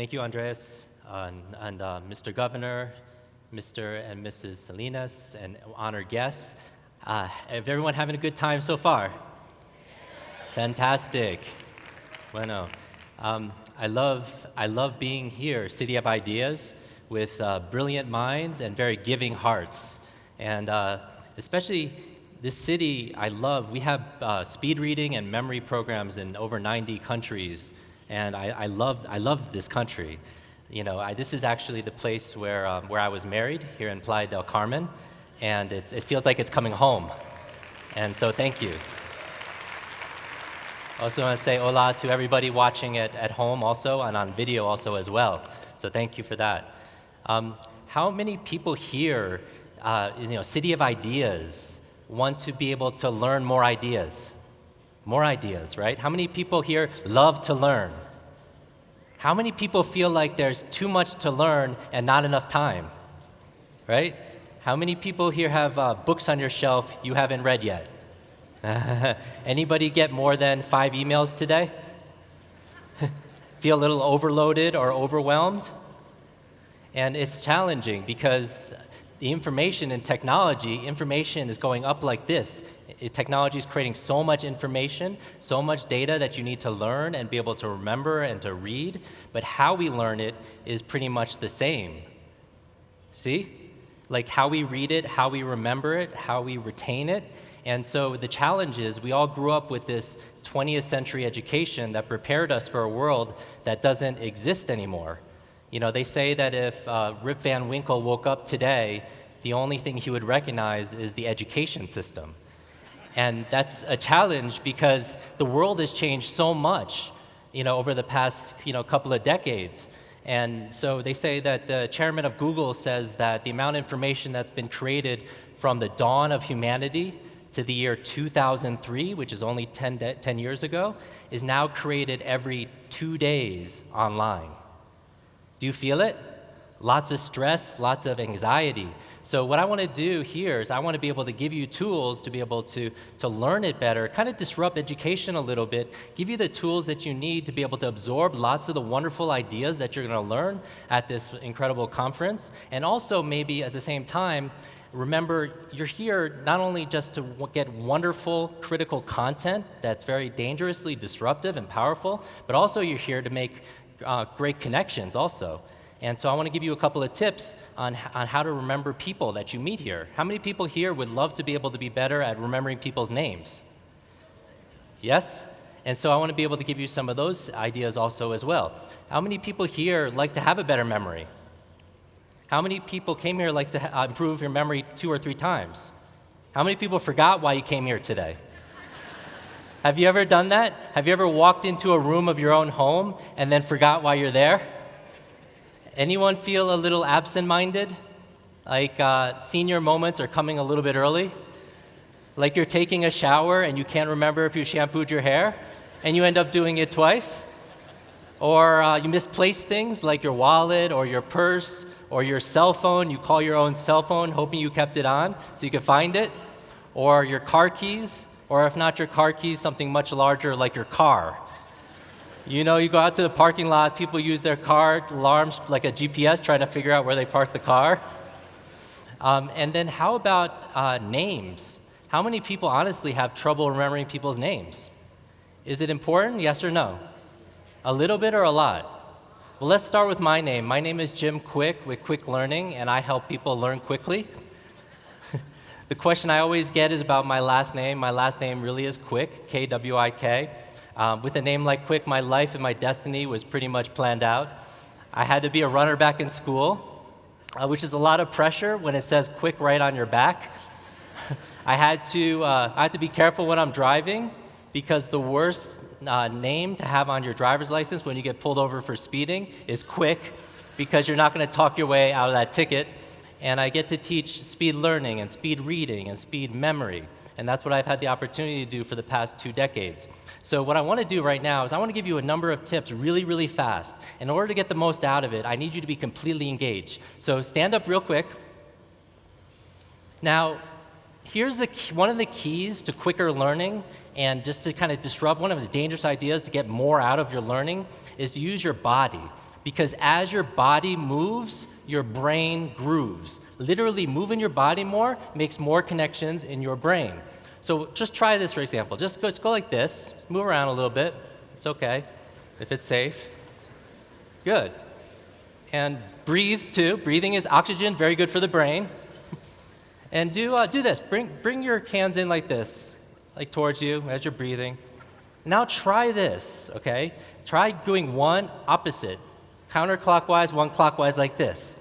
Thank you, Andres, and Mr. Governor, Mr. and Mrs. Salinas, and honored guests. Everyone having a good time so far? Fantastic. Bueno, I love being here, City of Ideas, with brilliant minds and very giving hearts. And especially this city, I love. We have speed reading and memory programs in over 90 countries, and I love this country. You know, this is actually the place where I was married, here in Playa del Carmen, and it feels like it's coming home. And so thank you. Also want to say hola to everybody watching at home also, and on video also as well. So thank you for that. How many people here, City of Ideas, want to be able to learn more ideas? More ideas, right? How many people here love to learn? How many people feel like there's too much to learn and not enough time, right? How many people here have books on your shelf you haven't read yet? Anybody get more than 5 emails today? Feel a little overloaded or overwhelmed? And it's challenging because the information in technology, information is going up like this. Technology is creating so much information, so much data that you need to learn and be able to remember and to read, but how we learn it is pretty much the same. See? Like how we read it, how we remember it, how we retain it. And so the challenge is we all grew up with this 20th century education that prepared us for a world that doesn't exist anymore. You know, they say that if Rip Van Winkle woke up today, the only thing he would recognize is the education system. And that's a challenge because the world has changed so much, over the past, couple of decades. And so they say that the chairman of Google says that the amount of information that's been created from the dawn of humanity to the year 2003, which is only 10 years ago, is now created every 2 days online. Do you feel it? Lots of stress, lots of anxiety. So what I want to do here is I want to be able to give you tools to be able to learn it better, kind of disrupt education a little bit, give you the tools that you need to be able to absorb lots of the wonderful ideas that you're going to learn at this incredible conference, and also maybe at the same time, remember, you're here not only just to get wonderful, critical content that's very dangerously disruptive and powerful, but also you're here to make great connections also. And so I want to give you a couple of tips on how to remember people that you meet here. How many people here would love to be able to be better at remembering people's names? Yes? And so I want to be able to give you some of those ideas also as well. How many people here like to have a better memory? How many people came here like to improve your memory 2 or 3 times? How many people forgot why you came here today? Have you ever done that? Have you ever walked into a room of your own home and then forgot why you're there? Anyone feel a little absent-minded? Like senior moments are coming a little bit early? Like you're taking a shower and you can't remember if you shampooed your hair and you end up doing it twice? Or you misplace things like your wallet or your purse or your cell phone. You call your own cell phone hoping you kept it on so you could find it. Or your car keys, or if not your car keys, something much larger like your car. You go out to the parking lot, people use their car alarms like a GPS trying to figure out where they parked the car. And then how about names? How many people honestly have trouble remembering people's names? Is it important, yes or no? A little bit or a lot? Well, let's start with my name. My name is Jim Kwik with Kwik Learning, and I help people learn quickly. The question I always get is about my last name. My last name really is Kwik, K-W-I-K. With a name like Kwik, my life and my destiny was pretty much planned out. I had to be a runner back in school, which is a lot of pressure when it says Kwik right on your back. I had to be careful when I'm driving because the worst name to have on your driver's license when you get pulled over for speeding is Kwik, because you're not going to talk your way out of that ticket. And I get to teach speed learning and speed reading and speed memory. And that's what I've had the opportunity to do for the past 2 decades. So what I want to do right now is I want to give you a number of tips really, really fast. In order to get the most out of it, I need you to be completely engaged. So stand up real quick. Now, here's one of the keys to quicker learning, and just to kind of disrupt one of the dangerous ideas to get more out of your learning is to use your body. Because as your body moves, your brain grooves. Literally, moving your body more makes more connections in your brain. So just try this, for example. Just go like this. Move around a little bit. It's okay, if it's safe. Good. And breathe, too. Breathing is oxygen, very good for the brain. And do this. Bring your hands in like this, like towards you as you're breathing. Now try this, okay? Try doing one opposite, counterclockwise, one clockwise like this.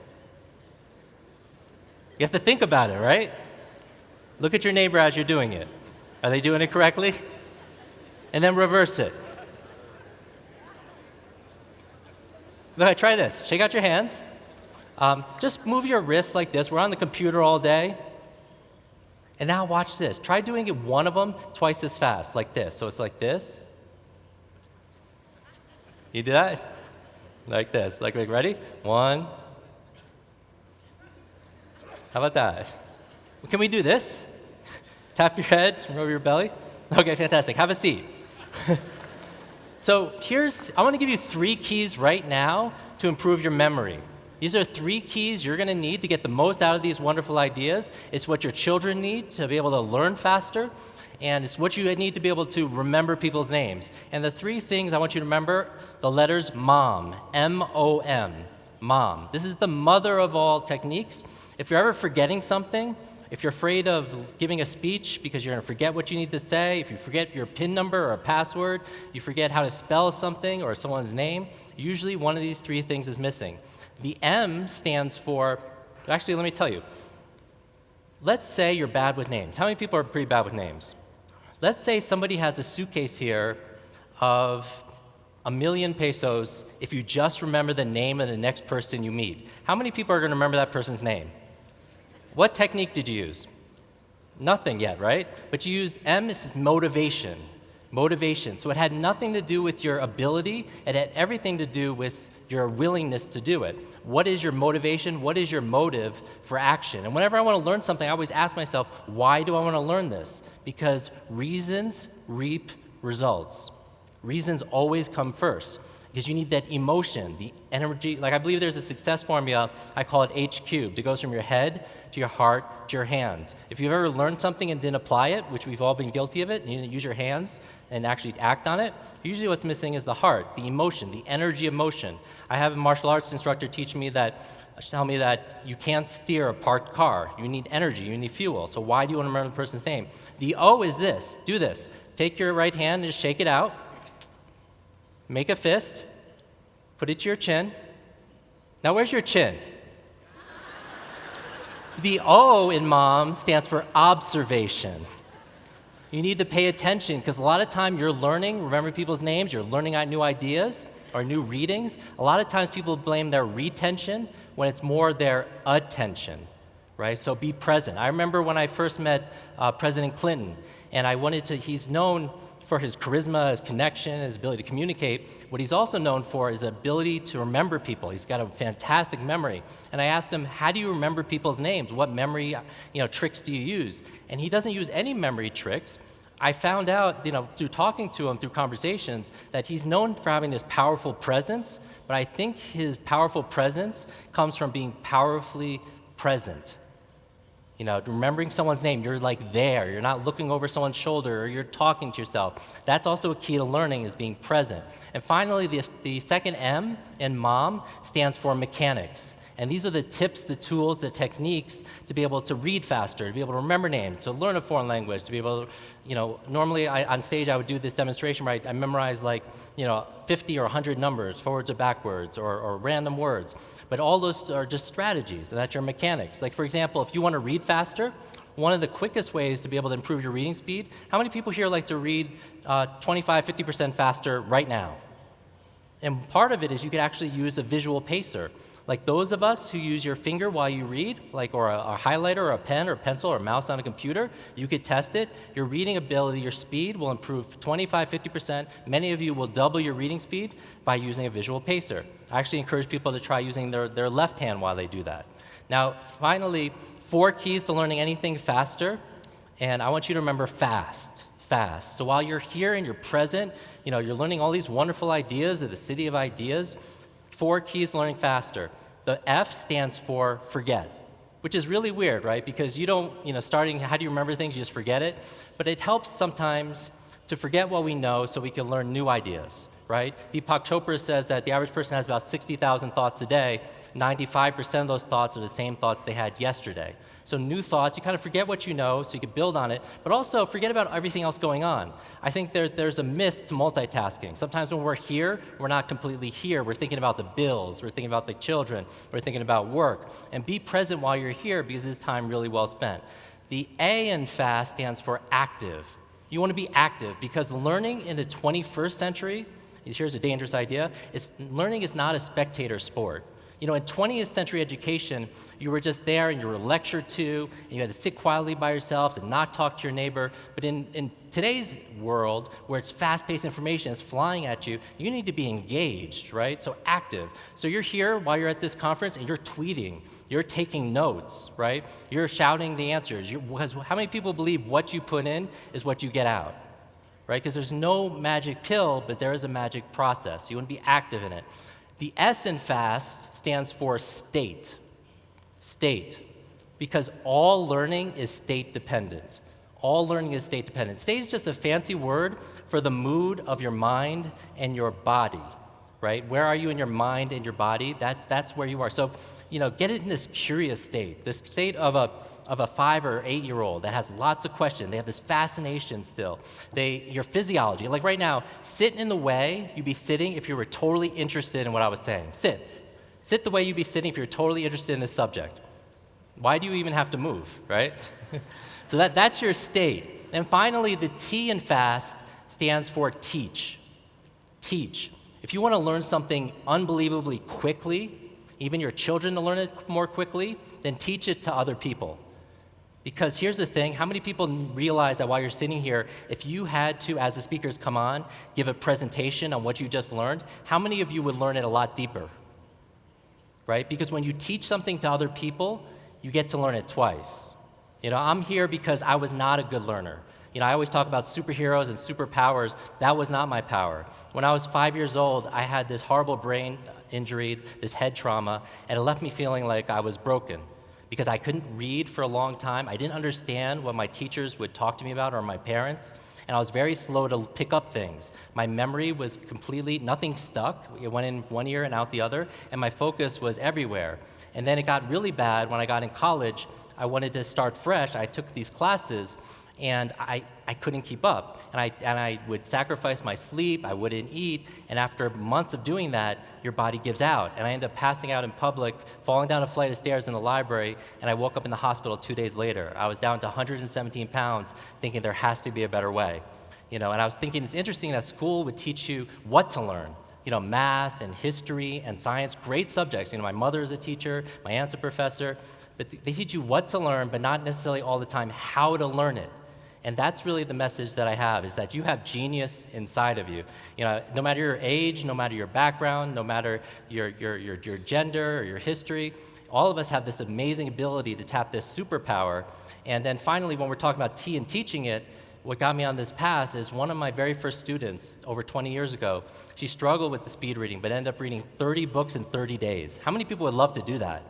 You have to think about it, right? Look at your neighbor as you're doing it. Are they doing it correctly? And then reverse it. Look, try this. Shake out your hands. Just move your wrists like this. We're on the computer all day. And now watch this. Try doing it one of them twice as fast, like this. So it's like this. You do that? Like this. Like, ready? One. How about that? Can we do this? Tap your head, rub your belly. Okay, fantastic. Have a seat. So I want to give you 3 keys right now to improve your memory. These are 3 keys you're going to need to get the most out of these wonderful ideas. It's what your children need to be able to learn faster, and it's what you need to be able to remember people's names. And the 3 things I want you to remember, the letters MOM, M-O-M, MOM. This is the mother of all techniques. If you're ever forgetting something, if you're afraid of giving a speech because you're going to forget what you need to say, if you forget your PIN number or a password, you forget how to spell something or someone's name, usually one of these 3 things is missing. The M stands for, actually, let me tell you. Let's say you're bad with names. How many people are pretty bad with names? Let's say somebody has a suitcase here of 1,000,000 pesos if you just remember the name of the next person you meet. How many people are going to remember that person's name? What technique did you use? Nothing yet, right? But you used M, this is motivation. Motivation. So it had nothing to do with your ability. It had everything to do with your willingness to do it. What is your motivation? What is your motive for action? And whenever I want to learn something, I always ask myself, why do I want to learn this? Because reasons reap results. Reasons always come first. Because you need that emotion, the energy. Like I believe there's a success formula, I call it H cubed. It goes from your head to your heart to your hands. If you've ever learned something and didn't apply it, which we've all been guilty of it, and you didn't use your hands and actually act on it, usually what's missing is the heart, the emotion, the energy of motion. I have a martial arts instructor tell me that you can't steer a parked car. You need energy, you need fuel. So why do you want to remember the person's name? The O is this. Do this. Take your right hand and just shake it out. Make a fist. Put it to your chin. Now where's your chin? The O in MOM stands for observation. You need to pay attention because a lot of time you're learning, remembering people's names, you're learning out new ideas or new readings. A lot of times people blame their retention when it's more their attention, right? So be present. I remember when I first met President Clinton, and he's known for his charisma, his connection, his ability to communicate. What he's also known for is the ability to remember people. He's got a fantastic memory. And I asked him, how do you remember people's names? What memory tricks do you use? And he doesn't use any memory tricks. I found out through talking to him, through conversations, that he's known for having this powerful presence, but I think his powerful presence comes from being powerfully present. Remembering someone's name, you're like there. You're not looking over someone's shoulder or you're talking to yourself. That's also a key to learning is being present. And finally, the second M in MOM stands for mechanics. And these are the tips, the tools, the techniques to be able to read faster, to be able to remember names, to learn a foreign language, to be able to, normally on stage I would do this demonstration where I memorize 50 or 100 numbers, forwards or backwards, or random words. But all those are just strategies, and that's your mechanics. Like, for example, if you want to read faster, one of the quickest ways to be able to improve your reading speed, how many people here like to read 25, 50% faster right now? And part of it is you could actually use a visual pacer. Like those of us who use your finger while you read, or a highlighter or a pen or a pencil or a mouse on a computer, you could test it. Your reading ability, your speed will improve 25, 50%. Many of you will double your reading speed by using a visual pacer. I actually encourage people to try using their left hand while they do that. Now, finally, 4 keys to learning anything faster, and I want you to remember fast. So while you're here and you're present, you're learning all these wonderful ideas of the city of ideas. 4 keys to learning faster. The F stands for forget, which is really weird, right? Because you don't, starting, how do you remember things? You just forget it. But it helps sometimes to forget what we know so we can learn new ideas, right? Deepak Chopra says that the average person has about 60,000 thoughts a day. 95% of those thoughts are the same thoughts they had yesterday. So new thoughts, you kind of forget what you know so you can build on it, but also forget about everything else going on. I think there's a myth to multitasking. Sometimes when we're here, we're not completely here. We're thinking about the bills, we're thinking about the children, we're thinking about work. And be present while you're here because it's time really well spent. The A in FAST stands for active. You want to be active because learning in the 21st century, here's a dangerous idea, learning is not a spectator sport. In 20th century education, you were just there and you were lectured to, and you had to sit quietly by yourselves and not talk to your neighbor. But in today's world, where it's fast-paced information is flying at you, you need to be engaged, right? So active. So you're here while you're at this conference and you're tweeting, you're taking notes, right? You're shouting the answers. Because how many people believe what you put in is what you get out, right? Because there's no magic pill, but there is a magic process. You want to be active in it. The S in FAST stands for state. State. Because all learning is state dependent. All learning is state dependent. State is just a fancy word for the mood of your mind and your body, right? Where are you in your mind and your body? That's where you are. So, get in this curious state, this state of a 5 or 8 year old that has lots of questions. They have this fascination still. Your physiology, like right now, sit in the way you'd be sitting if you were totally interested in what I was saying. Sit the way you'd be sitting if you're totally interested in this subject. Why do you even have to move, right? So that's your state. And finally, the T in FAST stands for teach. Teach. If you want to learn something unbelievably quickly, even your children to learn it more quickly, then teach it to other people. Because here's the thing, how many people realize that while you're sitting here, if you had to, as the speakers come on, give a presentation on what you just learned, how many of you would learn it a lot deeper? Right? Because when you teach something to other people, you get to learn it twice. I'm here because I was not a good learner. I always talk about superheroes and superpowers. That was not my power. When I was 5 years old, I had this horrible brain injury, this head trauma, and it left me feeling like I was broken because I couldn't read for a long time. I didn't understand what my teachers would talk to me about or my parents, and I was very slow to pick up things. My memory was completely, nothing stuck. It went in one ear and out the other, and my focus was everywhere. And then it got really bad when I got in college. I wanted to start fresh. I took these classes, and I couldn't keep up. And I would sacrifice my sleep, I wouldn't eat, and after months of doing that, your body gives out. And I ended up passing out in public, falling down a flight of stairs in the library, and I woke up in the hospital 2 days later. I was down to 117 pounds, thinking there has to be a better way. And I was thinking it's interesting that school would teach you what to learn. Math and history and science, great subjects. My mother is a teacher, my aunt's a professor, but they teach you what to learn, but not necessarily all the time how to learn it. And that's really the message that I have, is that you have genius inside of you. No matter your age, no matter your background, no matter your gender or your history, all of us have this amazing ability to tap this superpower. And then finally, when we're talking about T and teaching it, what got me on this path is one of my very first students over 20 years ago. She struggled with the speed reading, but ended up reading 30 books in 30 days. How many people would love to do that?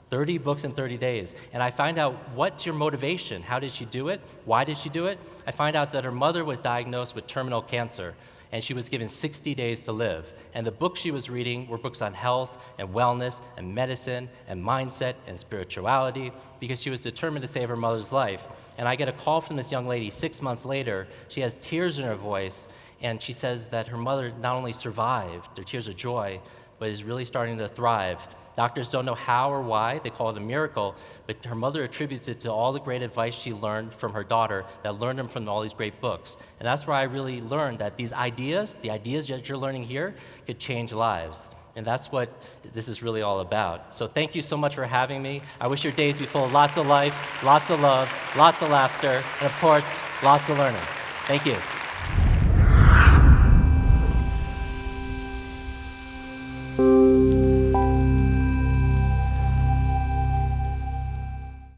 30 books in 30 days. And I find out, what's your motivation? How did she do it? Why did she do it? I find out that her mother was diagnosed with terminal cancer, and she was given 60 days to live. And the books she was reading were books on health and wellness and medicine and mindset and spirituality, because she was determined to save her mother's life. And I get a call from this young lady 6 months later. She has tears in her voice, and she says that her mother not only survived, they're tears of joy, but is really starting to thrive. Doctors don't know how or why, they call it a miracle, but her mother attributes it to all the great advice she learned from her daughter that learned them from all these great books. And that's where I really learned that these ideas, the ideas that you're learning here, could change lives. And that's what this is really all about. So thank you so much for having me. I wish your days be full of lots of life, lots of love, lots of laughter, and of course, lots of learning. Thank you.